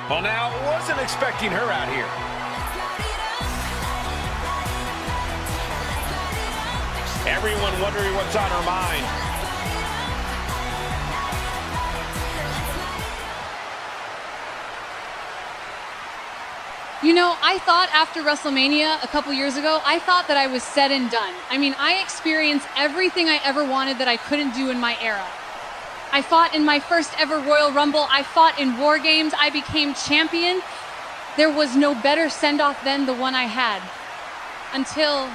Well, now, wasn't expecting her out here. Everyone wondering what's on her mind. You know, I thought after WrestleMania a couple years ago, I thought that I was said and done. I mean, I experienced everything I ever wanted that I couldn't do in my era. I fought in my first ever Royal Rumble. I fought in War Games. I became champion. There was no better send-off than the one I had. Until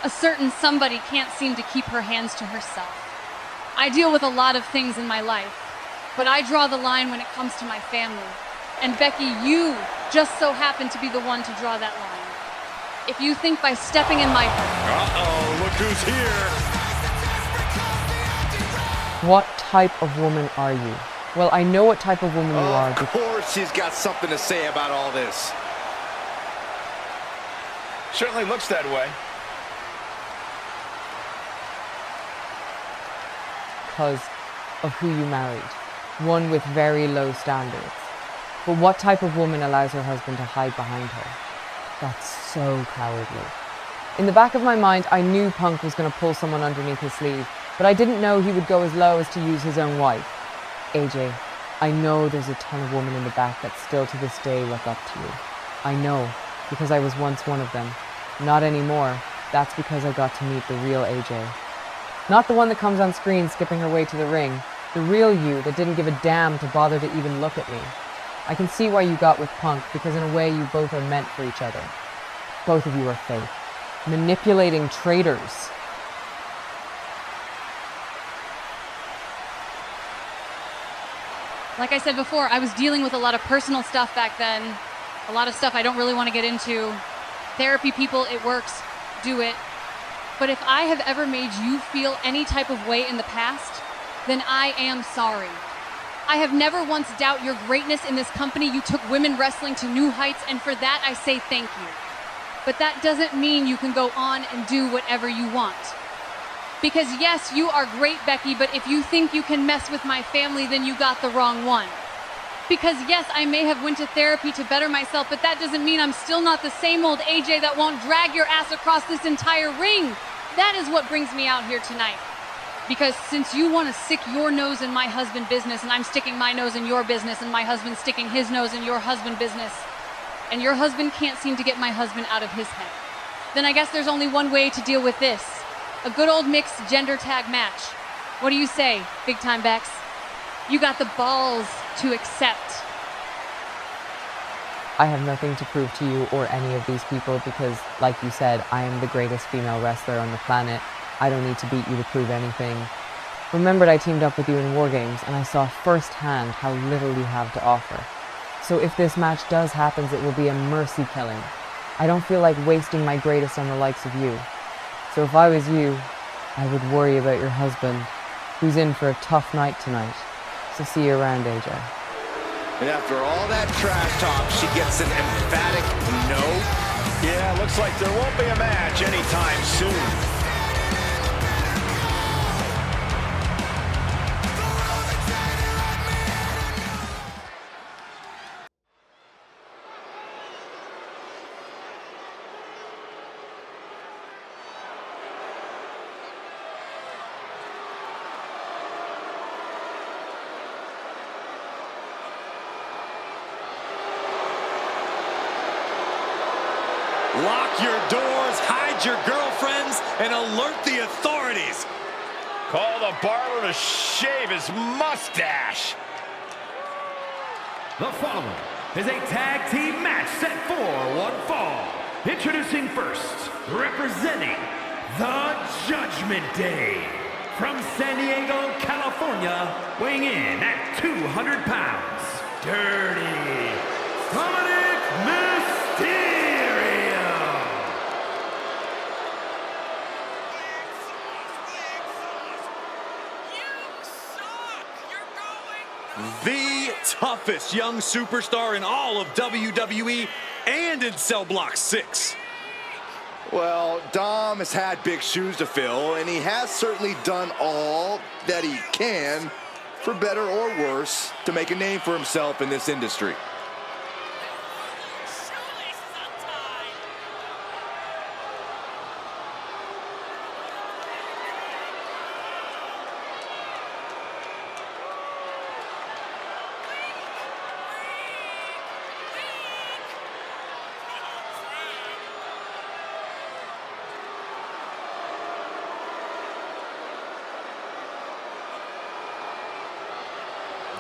a certain somebody can't seem to keep her hands to herself. I deal with a lot of things in my life, but I draw the line when it comes to my family. And Becky, you just so happen to be the one to draw that line. If you think by stepping in my... Uh-oh, look who's here. What type of woman are you? Well, I know what type of woman you are. Of course she's got something to say about all this. Certainly looks that way. Because of who you married. One with very low standards. But what type of woman allows her husband to hide behind her? That's so cowardly. In the back of my mind, I knew Punk was going to pull someone underneath his sleeve, but I didn't know he would go as low as to use his own wife. AJ, I know there's a ton of women in the back that still to this day look up to you. I know, because I was once one of them. Not anymore. That's because I got to meet the real AJ. Not the one that comes on screen skipping her way to the ring. The real you that didn't give a damn to bother to even look at me. I can see why you got with Punk, because in a way you both are meant for each other. Both of you are fake. Manipulating traitors. Like I said before, I was dealing with a lot of personal stuff back then. A lot of stuff I don't really want to get into. Therapy, people, it works. Do it. But if I have ever made you feel any type of way in the past, then I am sorry. I have never once doubted your greatness in this company. You took women wrestling to new heights, and for that I say thank you. But that doesn't mean you can go on and do whatever you want. Because yes, you are great, Becky, but if you think you can mess with my family, then you got the wrong one. Because yes, I may have went to therapy to better myself, but that doesn't mean I'm still not the same old AJ that won't drag your ass across this entire ring. That is what brings me out here tonight. Because since you want to stick your nose in my husband's business, and I'm sticking my nose in your business, and my husband's sticking his nose in your husband's business, and your husband can't seem to get my husband out of his head, then I guess there's only one way to deal with this. A good old mixed gender tag match. What do you say, big time Bex? You got the balls to accept. I have nothing to prove to you or any of these people because, like you said, I am the greatest female wrestler on the planet. I don't need to beat you to prove anything. Remembered I teamed up with you in War Games, and I saw firsthand how little you have to offer. So if this match does happen, it will be a mercy killing. I don't feel like wasting my greatest on the likes of you. So if I was you, I would worry about your husband, who's in for a tough night tonight. So see you around, AJ. And after all that trash talk, she gets an emphatic no. Yeah, looks like there won't be a match anytime soon. Lock your doors, hide your girlfriends, and alert the authorities. Call the barber to shave his mustache. The following is a tag team match set for one fall. Introducing first, representing the Judgment Day. From San Diego, California, weighing in at 200 pounds, Dirty Dominic Mysterio. The toughest young superstar in all of WWE and in Cell Block 6. Well, Dom has had big shoes to fill, and he has certainly done all that he can, for better or worse, to make a name for himself in this industry.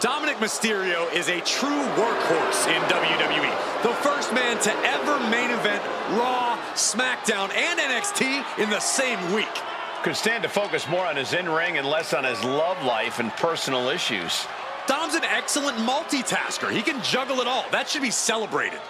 Dominic Mysterio is a true workhorse in WWE. The first man to ever main event Raw, SmackDown, and NXT in the same week. Could stand to focus more on his in-ring and less on his love life and personal issues. Dom's an excellent multitasker. He can juggle it all. That should be celebrated.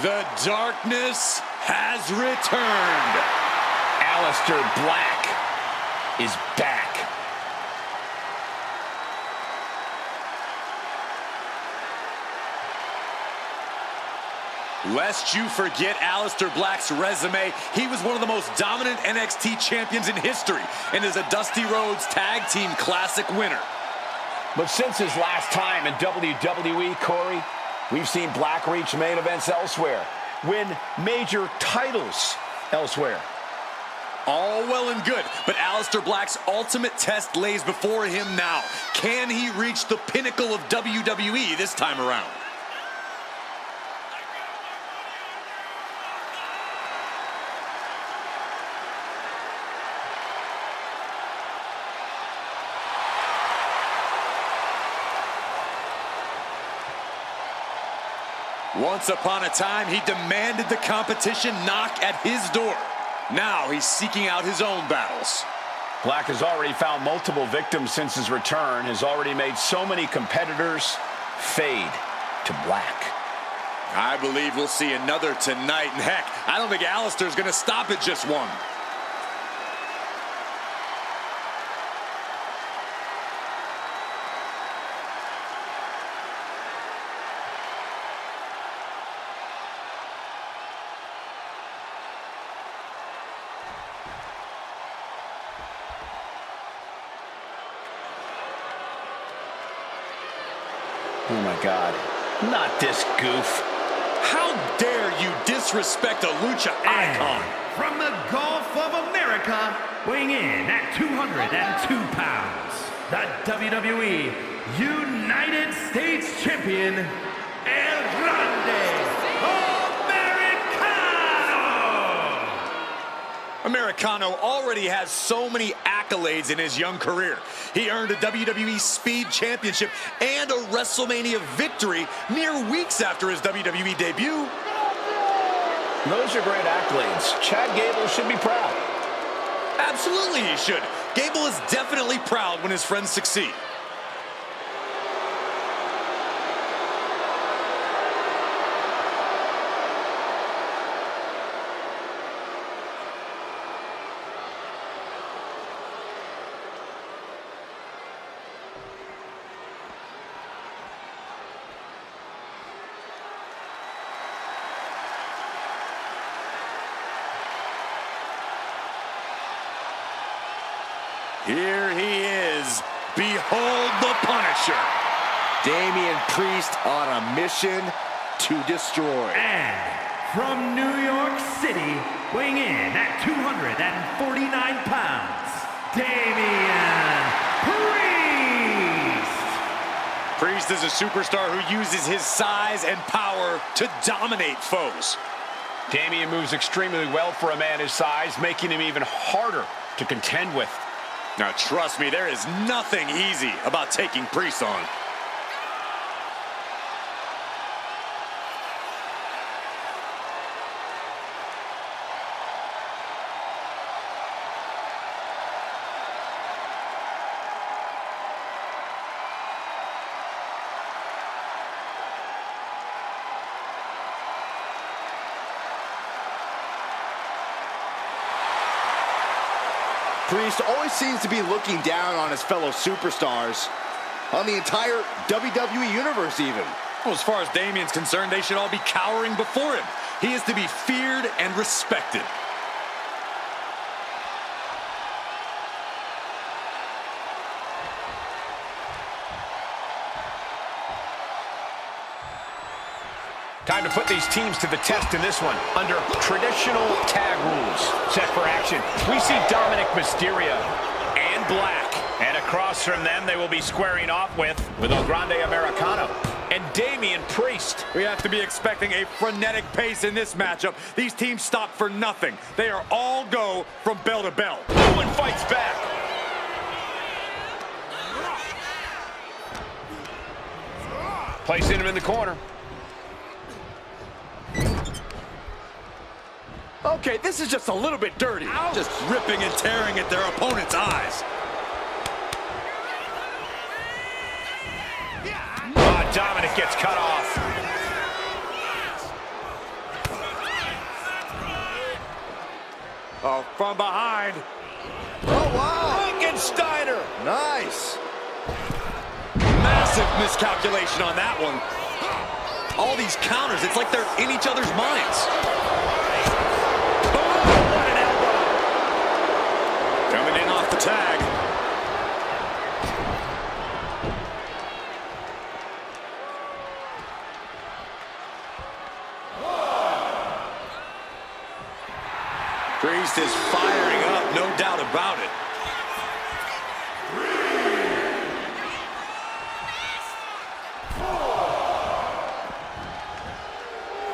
The darkness has returned. Aleister Black is back. Lest you forget Aleister Black's resume, he was one of the most dominant NXT champions in history and is a Dusty Rhodes Tag Team Classic winner. But since his last time in WWE, Corey, we've seen Black reach main events elsewhere, win major titles elsewhere. All well and good, but Aleister Black's ultimate test lays before him now. Can he reach the pinnacle of WWE this time around? Once upon a time, he demanded the competition knock at his door. Now he's seeking out his own battles. Black has already found multiple victims since his return, has already made so many competitors fade to black. I believe we'll see another tonight, and heck, I don't think Aleister's gonna stop at just one. Oh my God, not this goof. How dare you disrespect a lucha icon? From the Gulf of America, weighing in at 202 pounds, the WWE United States Champion, El Grande Americano! Americano already has so many accolades in his young career. He earned a WWE Speed Championship and a WrestleMania victory mere weeks after his WWE debut. Those are great accolades. Chad Gable should be proud. Absolutely he should. Gable is definitely proud when his friends succeed. Here he is. Behold the Punisher. Damian Priest on a mission to destroy. And from New York City, weighing in at 249 pounds, Damian Priest! Priest is a superstar who uses his size and power to dominate foes. Damian moves extremely well for a man his size, making him even harder to contend with. Now trust me, there is nothing easy about taking Priest on. Priest always seems to be looking down on his fellow superstars, on the entire WWE Universe even. Well, as far as Damian's concerned, they should all be cowering before him. He is to be feared and respected. Time to put these teams to the test in this one under traditional tag rules. Set for action. We see Dominic Mysterio and Black. And across from them, they will be squaring off with El Grande Americano and Damian Priest. We have to be expecting a frenetic pace in this matchup. These teams stop for nothing. They are all go from bell to bell. Owen fights back. Placing him in the corner. Okay, this is just a little bit dirty. Ow. Just ripping and tearing at their opponent's eyes. Dominic gets cut off. Oh, from behind. Oh, wow. Frankensteiner. Nice. Massive miscalculation on that one. All these counters, it's like they're in each other's minds. Oh, what an elbow. Coming in off the tag. Priest is firing up, no doubt about it.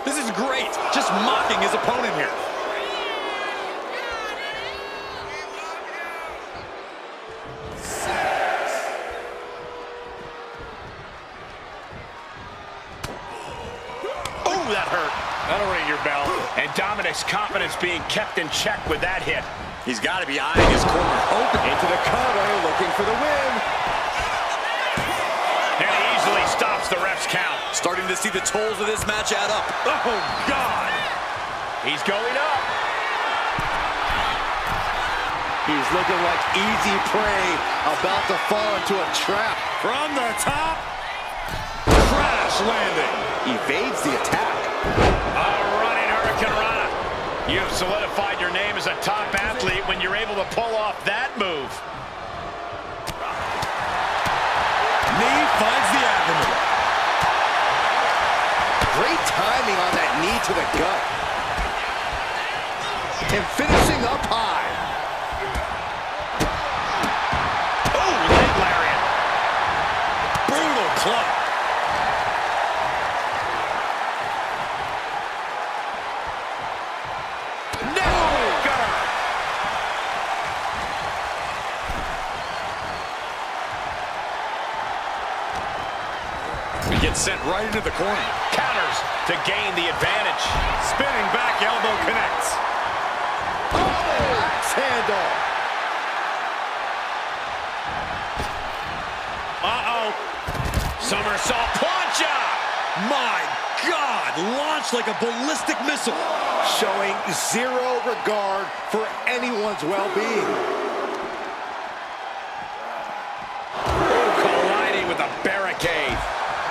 This is great, just mocking his opponent here. Oh, that hurt. That'll ring your bell. And Dominic's confidence being kept in check with that hit. He's got to be eyeing his corner open. Into the cover, looking for the win. And he easily stops the ref's count. Starting to see the tolls of this match add up. Oh, God. He's going up. He's looking like easy prey, about to fall into a trap. From the top. Crash landing. Evades the attack. Running Hurricane Rana. You have solidified your name as a top athlete when you're able to pull off that move. Knee finds the abdomen. Great timing on that knee to the gut. And finishing up high. Oh, leg lariat. Brutal club. He gets sent right into the corner. Counters to gain the advantage. Spinning back elbow connects. Oh, axe handle. Uh-oh. Somersault plancha. My God, launched like a ballistic missile. Showing zero regard for anyone's well-being. Colliding with a barricade.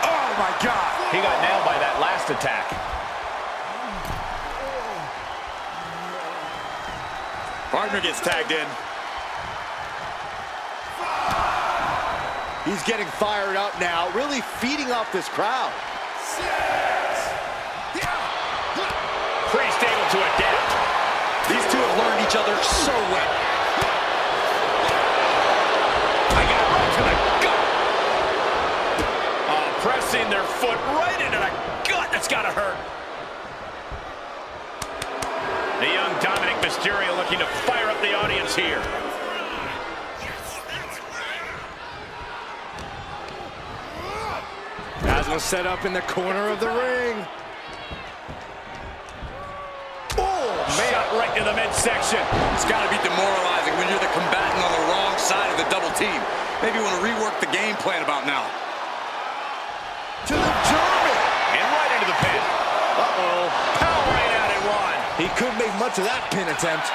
Oh, my God. He got nailed by that last attack. Partner gets tagged in. He's getting fired up now, really feeding off this crowd. Priest able to adapt. These two have learned each other so well. I got right to the gut. Pressing their foot right into the gut. That's got to hurt. The young Dominic Mysterio looking to fire up the audience here. Asma set up in the corner of the ring. Oh, man. Shot right to the midsection. It's got to be demoralizing when you're the combatant on the wrong side of the double team. Maybe you want to rework the game plan about now. To the German. And right into the pin. Uh-oh. Powering out in one. He couldn't make much of that pin attempt.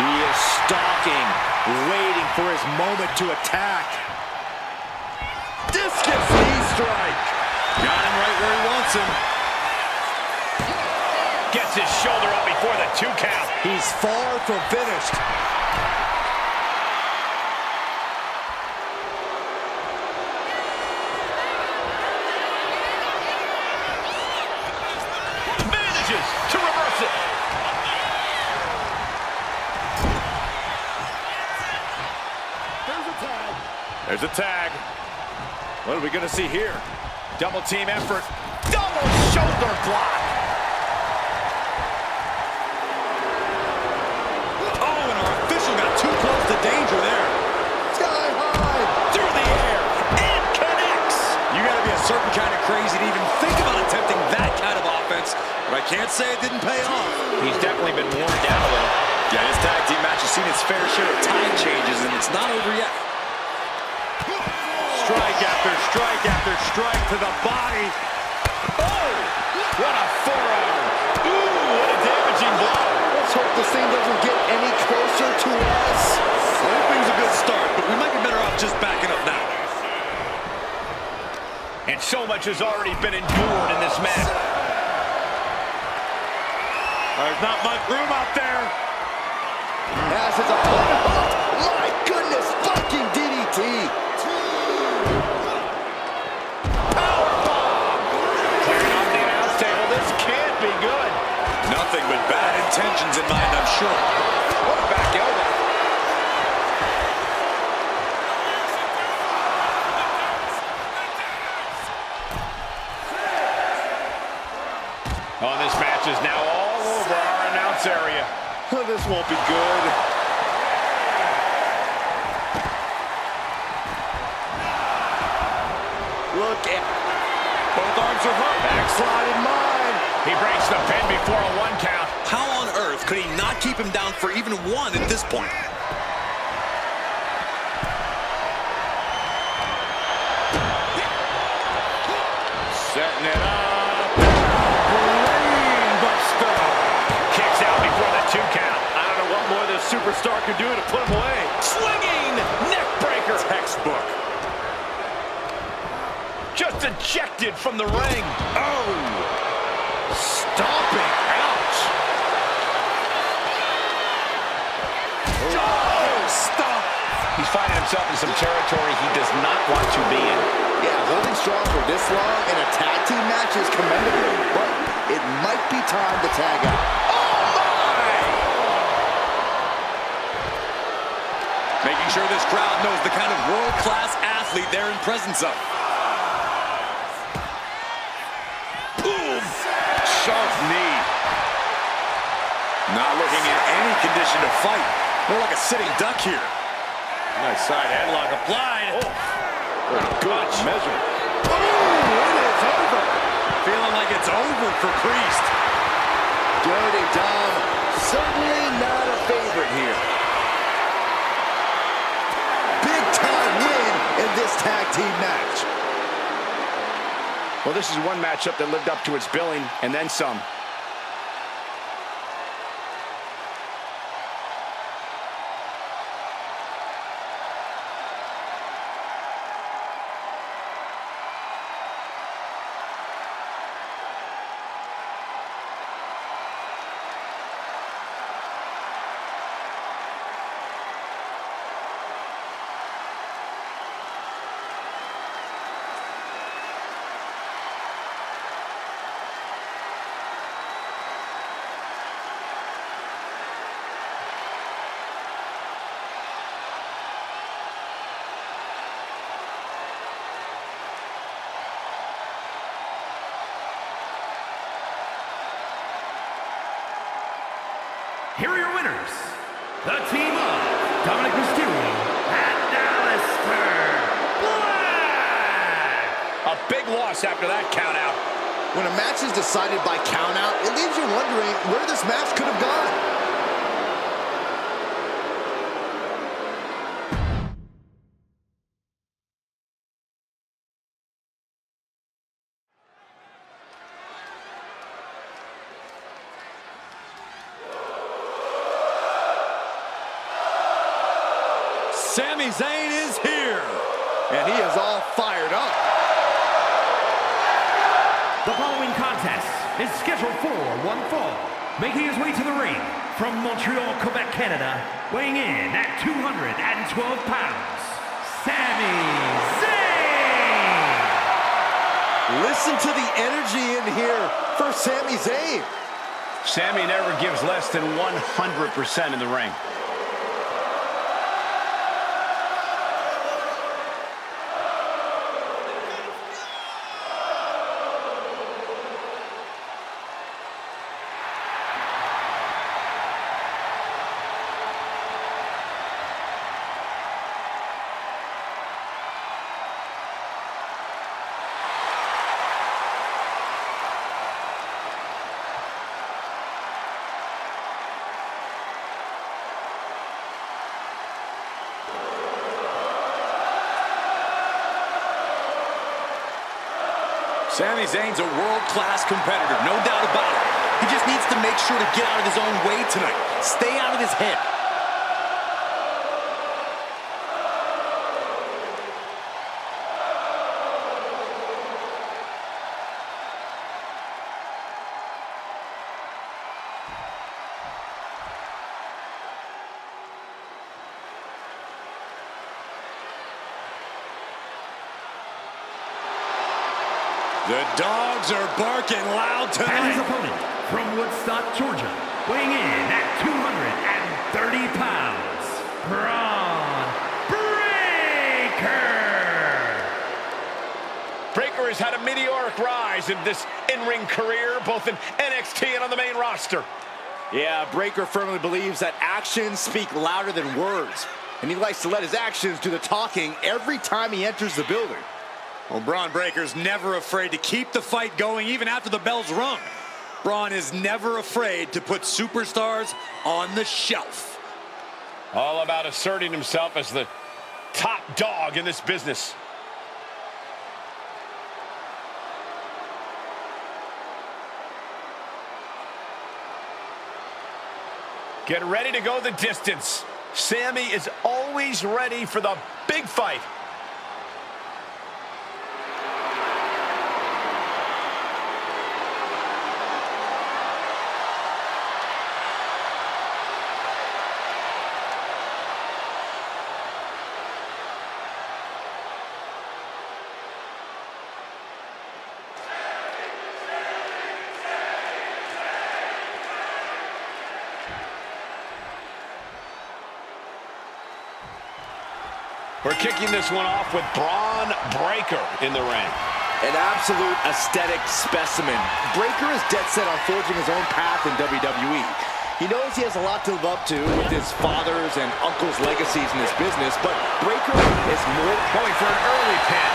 He is stalking, waiting for his moment to attack. Discus knee strike. Got him right where he wants him. Gets his shoulder up before the 2 count. He's far from finished. There's a tag. What are we going to see here? Double team effort. Double shoulder block. Oh, and our official got too close to danger there. Sky high. Through the air. And connects. You got to be a certain kind of crazy to even think about attempting that kind of offense. But I can't say it didn't pay off. He's definitely been worn down a little. Yeah, his tag team match has seen its fair share of time changes, and it's not over yet. Strike after strike after strike to the body. Oh, what a forearm. Ooh, what a damaging blow. Let's hope this thing doesn't get any closer to us. Hoping's a good start, but we might be better off just backing up now. And so much has already been endured in this match. There's not much room out there. As his opponent, oh my goodness, fucking DDT. Nothing but bad intentions in mind, I'm sure. What a back elbow. Oh, this match is now all over our announce area. Oh, this won't be good. Look at... Both arms are hurt. Backslide in mine. He breaks the pin before a 1 count. How on earth could he not keep him down for even 1 at this point? Setting it up. Brain buster. Kicks out before the 2 count. I don't know what more this superstar could do to put him away. Swinging neck breaker. Textbook. Just ejected from the ring. Oh! Stomping. Ouch. Oh, stop. He's finding himself in some territory he does not want to be in. Yeah, holding strong for this long in a tag team match is commendable, but it might be time to tag out. Oh, my! Making sure this crowd knows the kind of world-class athlete they're in presence of. Boom! Sharp knee. Not looking in any condition to fight. More like a sitting duck here. Nice side headlock applied. Oh, good measure. Oh, it is over. Feeling like it's over for Priest. Dirty Dom, certainly not a favorite here. Big time win in this tag team match. Well, this is one matchup that lived up to its billing and then some. Here are your winners, the team of Dominic Mysterio and Aleister Black. A big loss after that count out. When a match is decided by count out, it leaves you wondering where this match could have gone. Sami Zayn is here. And he is all fired up. The following contest is scheduled for one fall. Making his way to the ring from Montreal, Quebec, Canada, weighing in at 212 pounds, Sami Zayn! Listen to the energy in here for Sami Zayn. Sami never gives less than 100% in the ring. Sami Zayn's a world-class competitor, no doubt about it. He just needs to make sure to get out of his own way tonight. Stay out of his head. The dogs are barking loud And tonight. his opponent from Woodstock, Georgia, weighing in at 230 pounds, Braun Breaker. Breaker has had a meteoric rise in this in-ring career, both in NXT and on the main roster. Yeah, Breaker firmly believes that actions speak louder than words, and he likes to let his actions do the talking every time he enters the building. Well, Braun Breaker's never afraid to keep the fight going even after the bell's rung. Braun is never afraid to put superstars on the shelf. All about asserting himself as the top dog in this business. Get ready to go the distance. Sami is always ready for the big fight. We're kicking this one off with Braun Breaker in the ring. An absolute aesthetic specimen. Breaker is dead set on forging his own path in WWE. He knows he has a lot to live up to with his father's and uncle's legacies in this business, but Breaker is more Going for an early pin.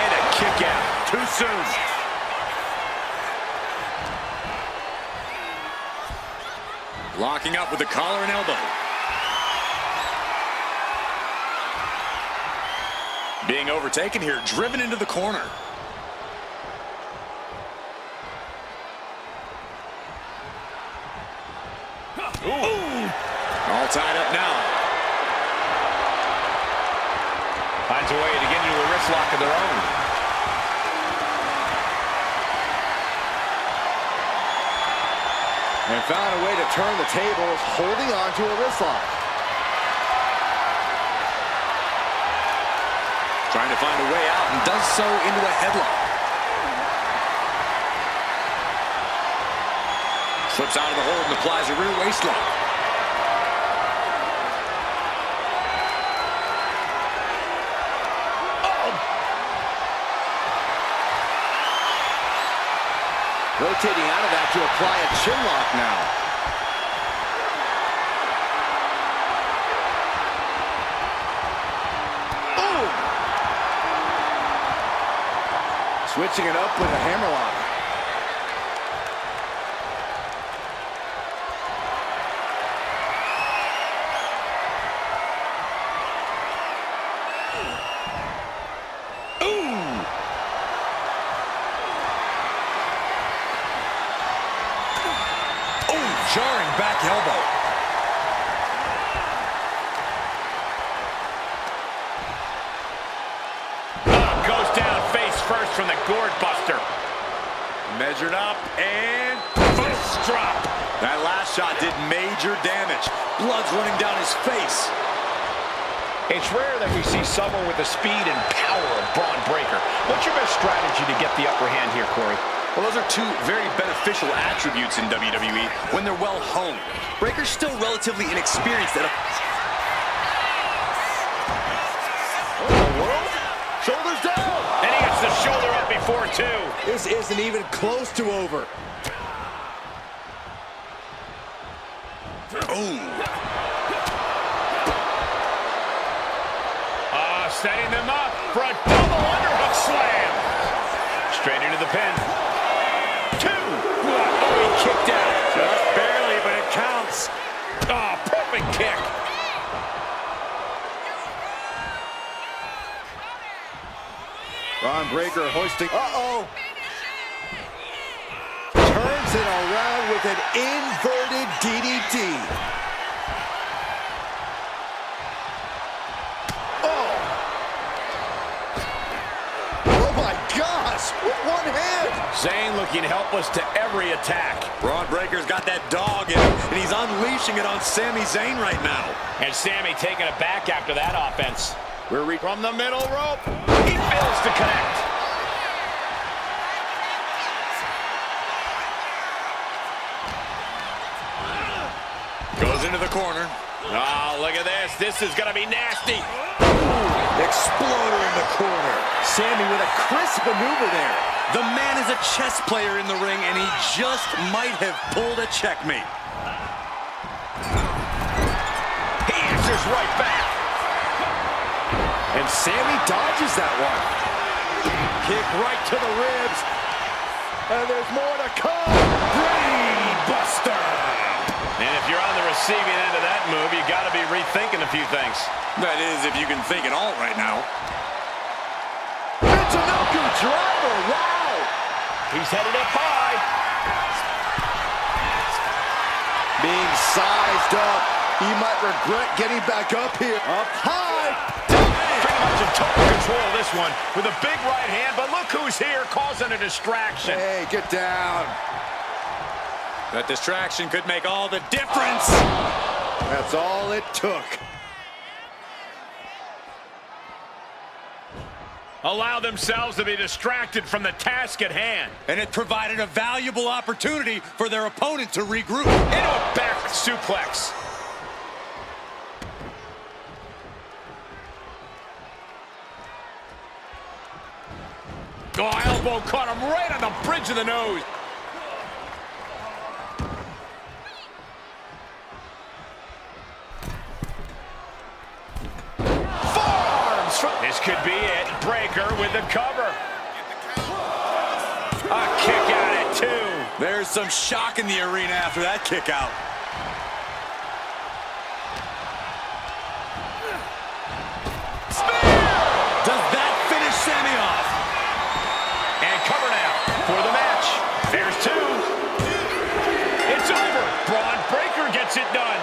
And a kick out. Too soon. Locking up with the collar and elbow. Being overtaken here, driven into the corner. Ooh. All tied up now. Finds a way to get into a wrist lock of their own. and found a way to turn the tables, holding on to a wrist lock. Trying to find a way out and does so into a headlock. Slips out of the hold and applies a rear waist lock. Rotating out of that to apply a chin lock now. Oh! Switching it up with a hammerlock. Jarring back elbow. Goes down face first from the gourd buster. Measured up and fist drop. That last shot did major damage. Blood's running down his face. It's rare that we see someone with the speed and power of Braun Breaker. What's your best strategy to get the upper hand here, Corey? Well, those are two very beneficial attributes in WWE when they're well honed. Breaker's still relatively inexperienced at a... What in the world? Shoulders down! And he gets the shoulder up before, too. This isn't even close to over. Setting them up for a double underhook slam. Straight into the pin. Two. Oh, he kicked out. Just barely, but it counts. Oh, perfect kick. Ron Breakker hoisting. Uh-oh. Turns it around with an inverted DDT. With one hand. Zayn looking helpless to every attack. Ron Breakker's got that dog in him, and he's unleashing it on Sami Zayn right now. And Sami taking it back after that offense. From the middle rope. He fails to connect. Goes into the corner. Oh, look at this. This is going to be nasty. Exploder in the corner. Sami with a crisp maneuver there. The man is a chess player in the ring, and he just might have pulled a checkmate. He answers right back. And Sami dodges that one. Kick right to the ribs. And there's more to come. Brain Buster. And if you're on the receiving end of that move, you got to be rethinking a few things. That is, if you can think at all right now. Michinoku driver, wow! He's headed up high. Being sized up, he might regret getting back up here. Up high! Pretty much in total control of this one with a big right hand, but look who's here causing a distraction. Hey, get down. That distraction could make all the difference. That's all it took. Allow themselves to be distracted from the task at hand. And it provided a valuable opportunity for their opponent to regroup. Into a back suplex. Oh, elbow caught him right on the bridge of the nose. This could be it. Breakker with the cover. A kick out at 2. There's some shock in the arena after that kick out. Spear! Does that finish Sami off? And cover now for the match. There's 2. It's over. Braun Breakker gets it done.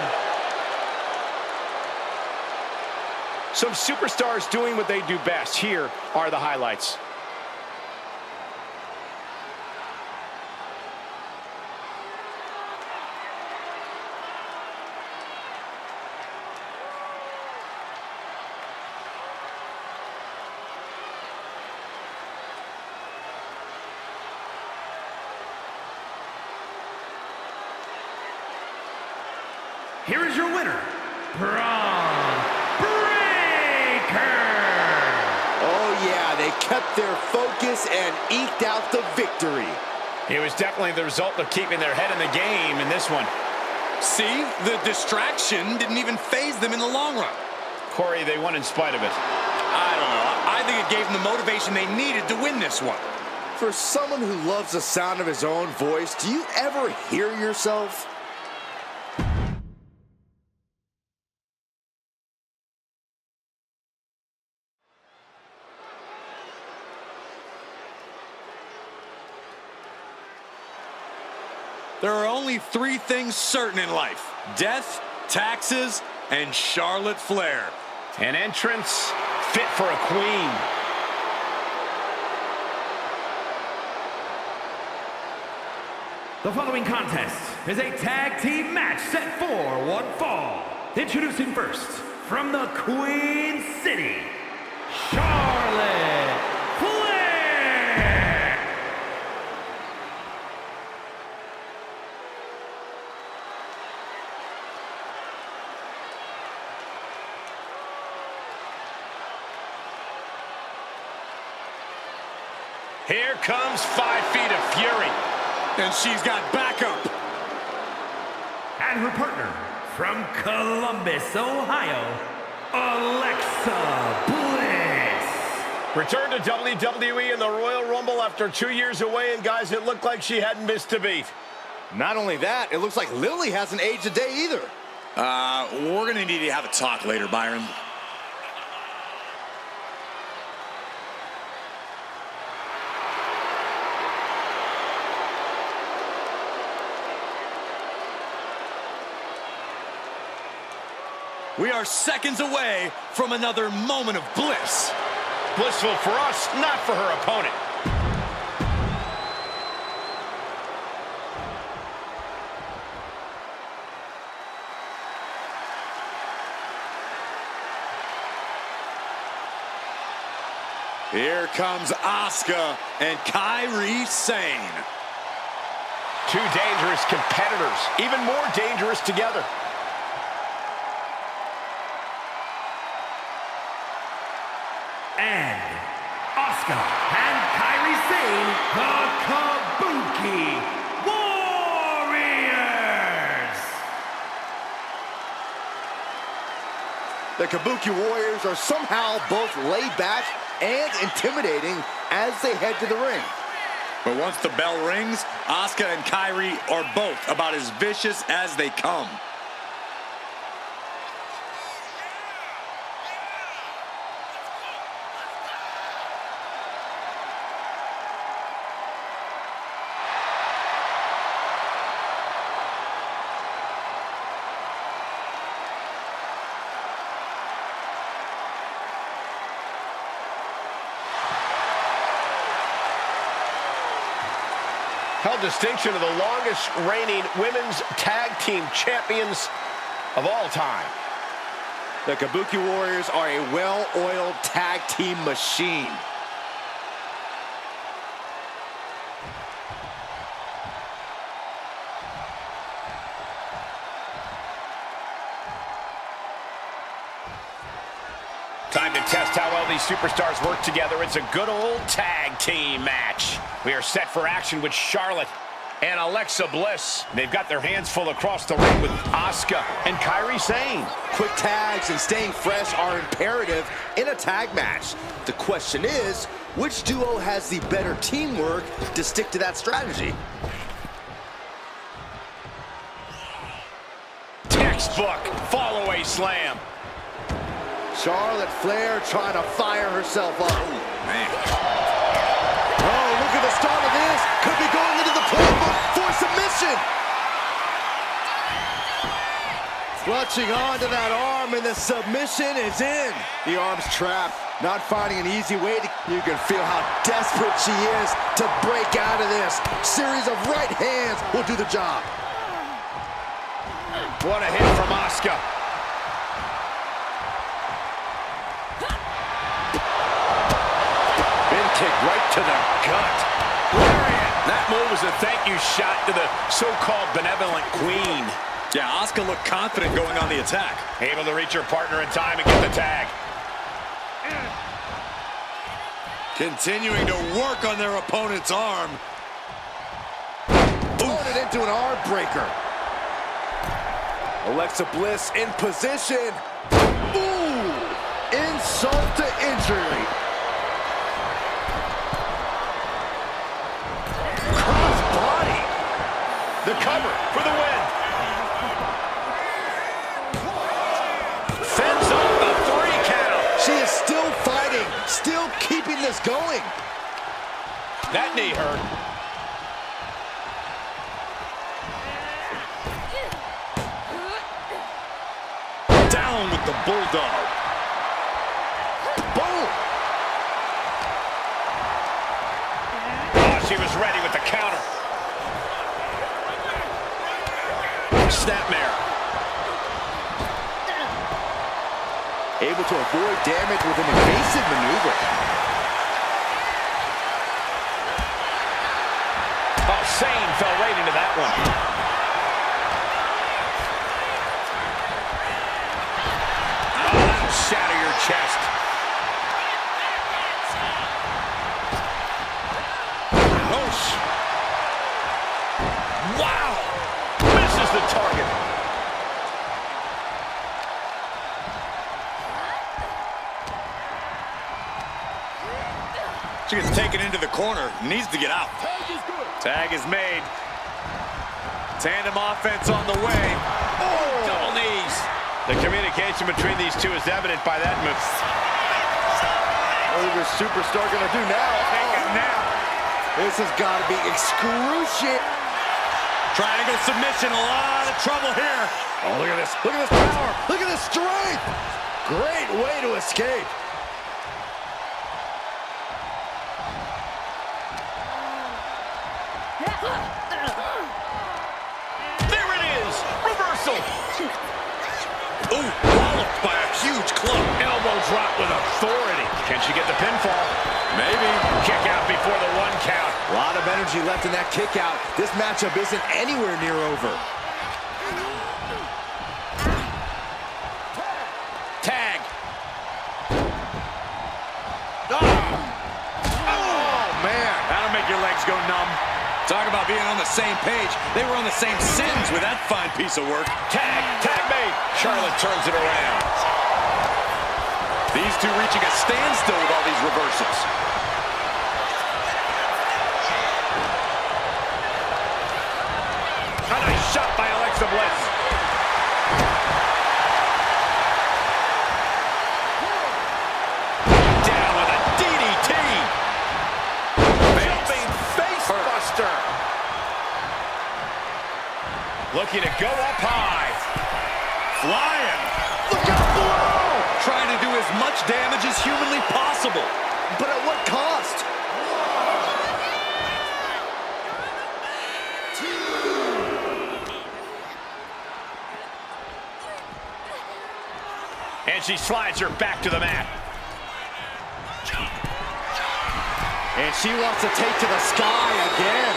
Some superstars doing what they do best. Here are the highlights. Here is your winner, Braun Breakker. Oh, yeah, they kept their focus and eked out the victory. It was definitely the result of keeping their head in the game in this one. See, the distraction didn't even faze them in the long run. Corey, they won in spite of it. I don't know. I think it gave them the motivation they needed to win this one. For someone who loves the sound of his own voice, do you ever hear yourself? There are only 3 things certain in life: death, taxes, and Charlotte Flair. An entrance fit for a queen. The following contest is a tag team match set for one fall. Introducing first, from the Queen City, Charlotte Flair. Here comes 5 feet of fury. And she's got backup. And her partner, from Columbus, Ohio, Alexa Bliss. Returned to WWE in the Royal Rumble after 2 years away, and guys, it looked like she hadn't missed a beat. Not only that, it looks like Lily hasn't aged a day either. We're gonna need to have a talk later, Byron. We are seconds away from another moment of bliss. Blissful for us, not for her opponent. Here comes Asuka and Kairi Sane. Two dangerous competitors, even more dangerous together. And Asuka and Kairi Sane, the Kabuki Warriors. The Kabuki Warriors are somehow both laid back and intimidating as they head to the ring. But once the bell rings, Asuka and Kairi are both about as vicious as they come. Held distinction of the longest reigning women's tag team champions of all time. The Kabuki Warriors are a well-oiled tag team machine. Time to test how well these superstars work together. It's a good old tag team match. We are set for action with Charlotte and Alexa Bliss. They've got their hands full across the ring with Asuka and Kairi Sane. Quick tags and staying fresh are imperative in a tag match. The question is, which duo has the better teamwork to stick to that strategy? Textbook fall-away slam. Charlotte Flair trying to fire herself up. Man. Oh, look at the start of this. Could be going into the playbook for submission. Clutching onto that arm, and the submission is in. The arm's trapped, not finding an easy way to... You can feel how desperate she is to break out of this. Series of right hands will do the job. What a hit from Asuka. Kick right to the gut. Lariat. That move was a thank you shot to the so-called benevolent queen. Yeah, Asuka looked confident going on the attack. Able to reach her partner in time and get the tag. Continuing to work on their opponent's arm. Throwing it into an arm breaker. Alexa Bliss in position. Ooh! Insult to injury. The cover for the win. Fends off the 3 count. She is still fighting, still keeping this going. That knee hurt. Down with the bulldog. Boom! Oh, she was ready with the counter. Snapmare. Able to avoid damage with an evasive maneuver. Oh, Sane fell right into that one. Oh, that'll shatter your chest. Wow! Misses the target. She gets taken into the corner. Needs to get out. Tag is made. Tandem offense on the way. Oh, double knees. The communication between these two is evident by that move. What is this superstar going to do now? Take a nap. This has got to be excruciating. Triangle submission, a lot of trouble here. Oh, look at this. Look at this power. Look at this strength. Great way to escape. There it is. Reversal. Ooh, walloped by a huge club. Elbow drop with authority. Can she get the pinfall? Maybe. Kick out before the 1 count. A lot of energy left in that kick out. This matchup isn't anywhere near over. Tag. Oh, man. That'll make your legs go numb. Talk about being on the same page. They were on the same sentence with that fine piece of work. Tag. Tag made. Charlotte turns it around. These two reaching a standstill with all these reversals. A nice shot by Alexa Bliss. Down with a DDT. Jumping face buster. Looking to go up high. Flying. Look out below. Trying to do as much damage as humanly possible. But at what cost? And she slides her back to the mat. And she wants to take to the sky again.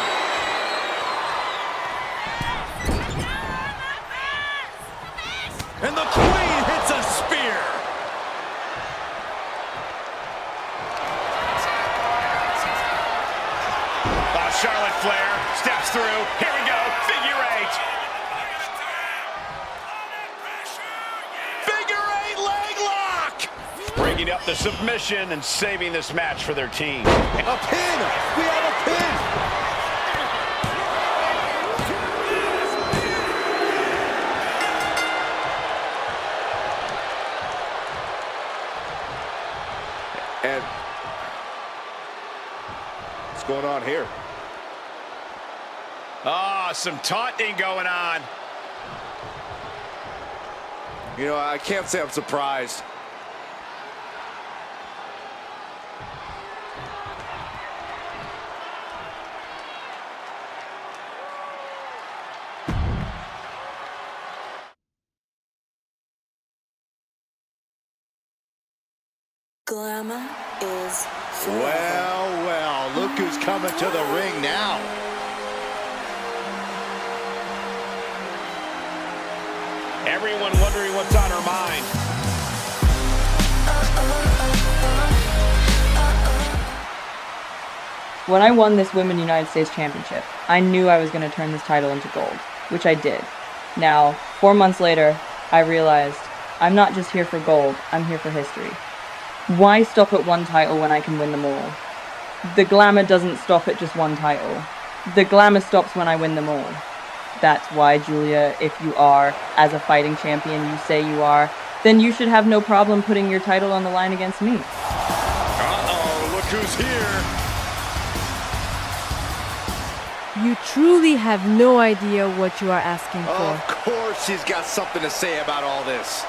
And the Queen hits a spear. Charlotte Flair steps through. Here we go. Figure 8. Figure 8 leg lock. Breaking up the submission and saving this match for their team. A pin. We have a pin. And what's going on here? Ah, some taunting going on. You know, I can't say I'm surprised. Glamour is forever. Well, look who's coming to the ring now. Everyone wondering what's on her mind. When I won this Women's United States Championship, I knew I was going to turn this title into gold, which I did. Now, 4 months later, I realized I'm not just here for gold, I'm here for history. Why stop at one title when I can win them all? The glamour doesn't stop at just one title. The glamour stops when I win them all. That's why, Julia, if you are, as a fighting champion, you say you are, then you should have no problem putting your title on the line against me. Uh-oh, look who's here. You truly have no idea what you are asking for. Of course she's got something to say about all this.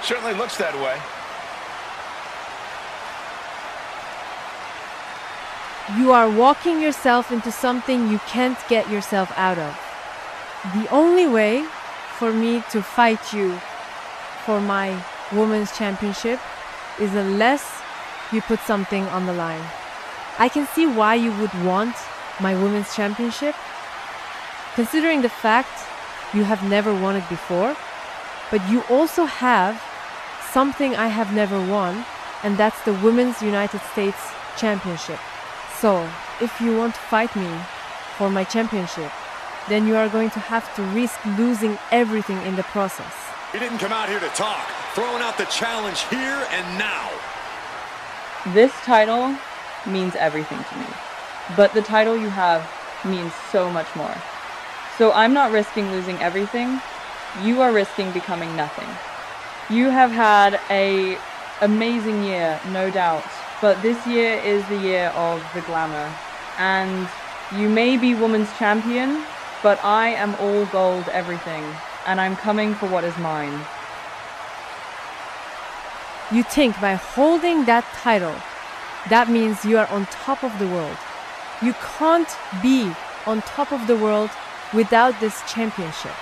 Certainly looks that way. You are walking yourself into something you can't get yourself out of. The only way for me to fight you for my women's championship is unless you put something on the line. I can see why you would want my women's championship, considering the fact you have never won it before, but you also have something I have never won, and that's the Women's United States Championship. So, if you want to fight me for my championship, then you are going to have to risk losing everything in the process. We didn't come out here to talk. Throwing out the challenge here and now. This title means everything to me, but the title you have means so much more. So I'm not risking losing everything. You are risking becoming nothing. You have had an amazing year, no doubt, but this year is the year of the glamour, and You may be women's champion, but I am all gold everything, and I'm coming for what is mine. You think by holding that title, that means you are on top of the world. You can't be on top of the world without this championship.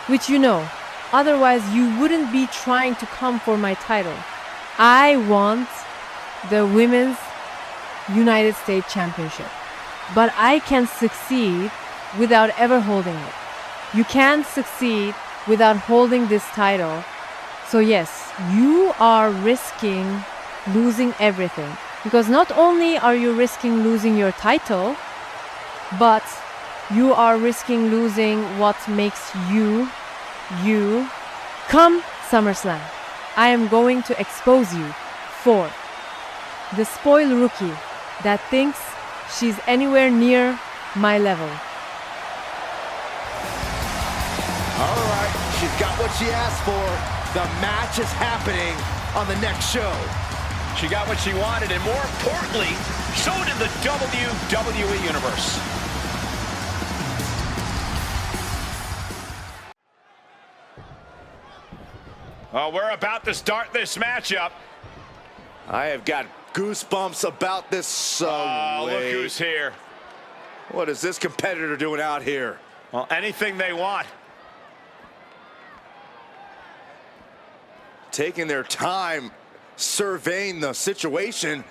Which you know, otherwise you wouldn't be trying to come for my title. I want the Women's United States Championship. But I can succeed without ever holding it. You can't succeed without holding this title. So yes, you are risking losing everything. Because not only are you risking losing your title, but you are risking losing what makes you, you. Come SummerSlam, I am going to expose you for the spoiled rookie that thinks she's anywhere near my level. All right, she's got what she asked for. The match is happening on the next show. She got what she wanted, and more importantly, so did the WWE Universe. Well, we're about to start this matchup. I have got goosebumps about this. Look who's here. What is this competitor doing out here? Well, anything they want. Taking their time, surveying the situation,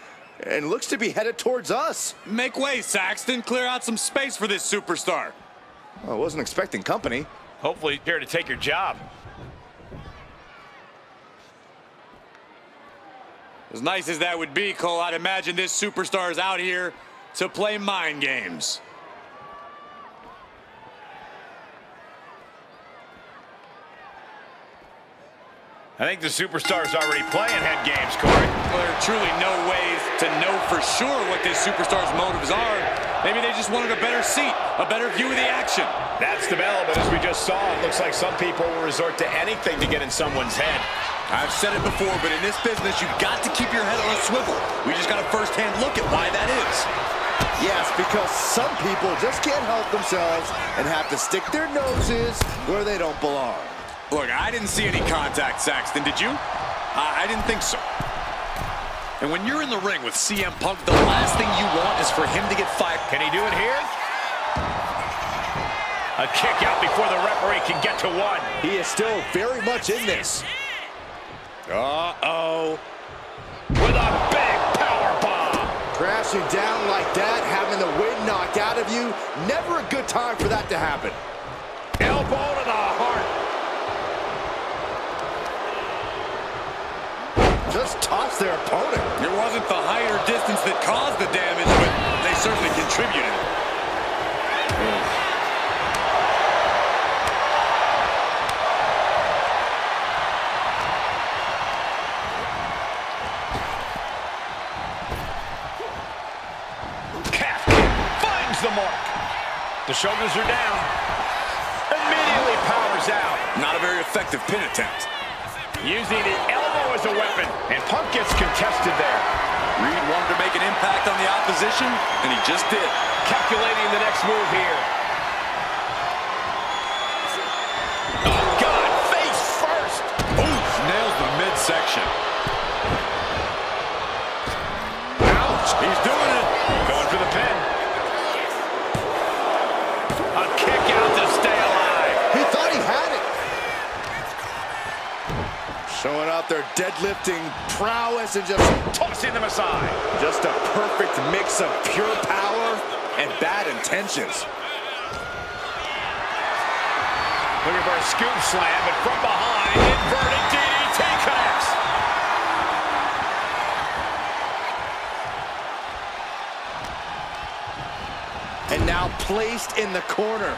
and looks to be headed towards us. Make way, Saxton. Clear out some space for this superstar. I wasn't expecting company. Hopefully here to take your job. As nice as that would be, Cole, I'd imagine this superstar is out here to play mind games. I think the superstar's already playing head games, Corey. Well, there are truly no ways to know for sure what this superstar's motives are. Maybe they just wanted a better seat, a better view of the action. That's the bell, but as we just saw, it looks like some people will resort to anything to get in someone's head. I've said it before, but in this business, you've got to keep your head on a swivel. We just got a first-hand look at why that is. Yes, because some people just can't help themselves and have to stick their noses where they don't belong. Look, I didn't see any contact, Saxton. Did you? I didn't think so. And when you're in the ring with CM Punk, the last thing you want is for him to get fired. Can he do it here? A kick out before the referee can get to one. He is still very much in this. Uh-oh. With a big power bomb. Crashing down like that, having the wind knocked out of you, never a good time for that to happen. Elbow to the heart. Just toss their opponent. It wasn't the height or distance that caused the damage, but they certainly contributed. Calf kick finds the mark. The shoulders are down. Immediately powers out. Not a very effective pin attempt. Using the elbow as a weapon, and Punk gets contested there. Reed wanted to make an impact on the opposition, and he just did. Calculating the next move here. Oh, God, face first. Oof, nails the midsection. Ouch, he's doing it. Going for the pin. A kick out to stay alive. He thought he had it. Showing out their deadlifting prowess and just Tossing them aside. just a perfect mix of pure power and bad intentions. Looking for a scoop slam, but from behind, inverted DDT connects. And now placed in the corner.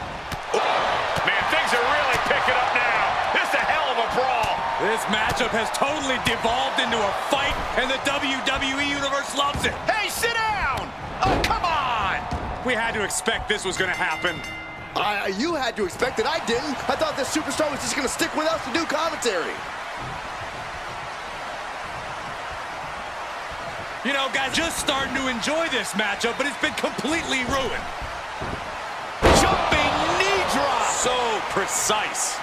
Man, things are really picking up now. This is a hell of a brawl. This matchup has totally devolved into a fight, and the WWE Universe loves it. Hey, sit down! Oh, come on! We had to expect this was going to happen. You had to expect it. I didn't. I thought this superstar was just going to stick with us to do commentary. You know, guys, just starting to enjoy this matchup, but it's been completely ruined. precise.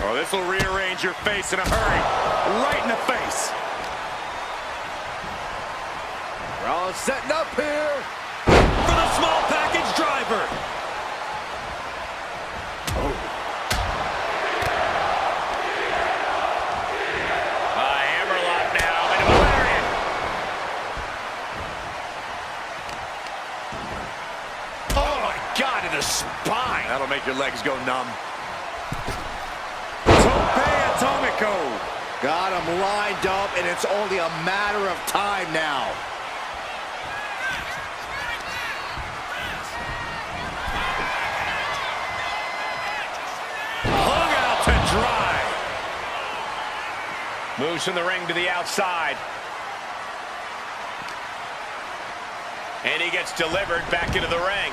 Oh, this will rearrange your face in a hurry. Right in the face. Rollins setting up here. For the small package driver. Hammerlock now into a lariat. Oh my God, in the spine. That'll make your legs go numb. Tope Atomico. Got him lined up, and it's only a matter of time now. Hung out to dry. Moves from the ring to the outside. And he gets delivered back into the ring.